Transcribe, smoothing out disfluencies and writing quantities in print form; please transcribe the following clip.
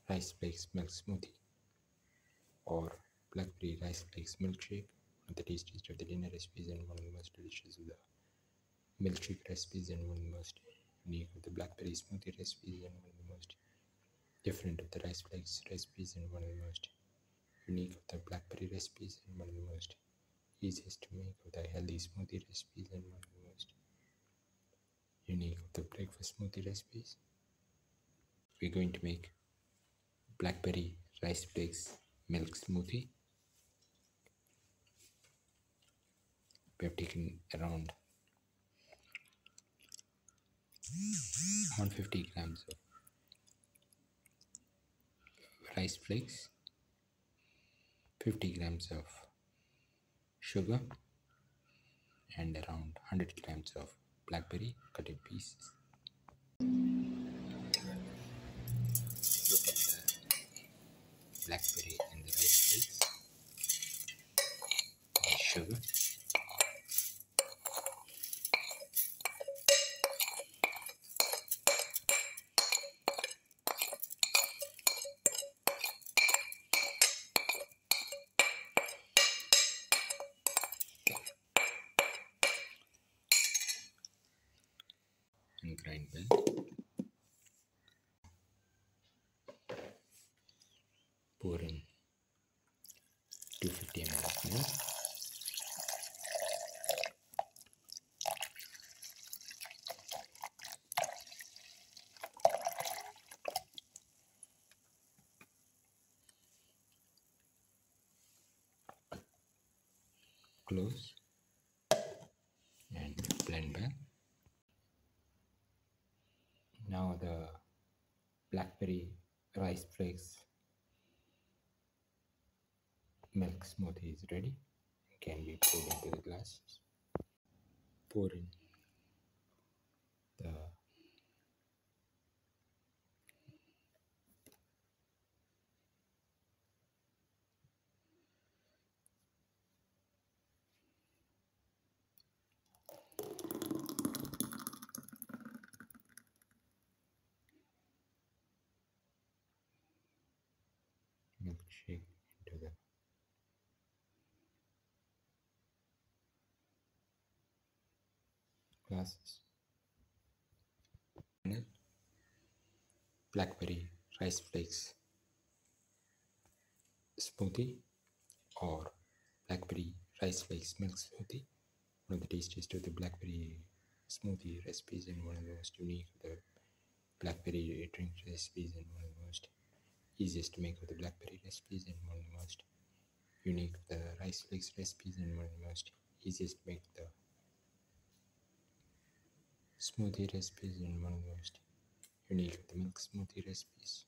rice flakes milk smoothie or blackberry rice flakes milkshake, one of the tastiest of the dinner recipes and one of the most delicious of the milkshake recipes and one of the most unique of the blackberry smoothie recipes and one of the most different of the rice flakes recipes and one of the most unique of the blackberry recipes and one of the most easiest to make of the healthy smoothie recipes and one of the most unique of the breakfast smoothie recipes. We're going to make blackberry rice flakes milk smoothie. We have taken around 150 grams of rice flakes, 50 grams of sugar, and around 100 grams of blackberry cut in pieces. Put in the blackberry and the rice flakes, and sugar, and grind well. Pour in 250 ml of milk. Close and blend well. Now the blackberry rice flakes milk smoothie is ready and can be poured into the glasses. Pour in the milkshake into the glasses. Blackberry rice flakes smoothie or blackberry rice flakes milk smoothie, one of the tastiest of the blackberry smoothie recipes and one of the most unique of the blackberry drink recipes and one of the most easiest to make of the blackberry recipes and one of the most unique of the rice flakes recipes and one of the most easiest to make the smoothie recipes and one of the most unique of the milk smoothie recipes.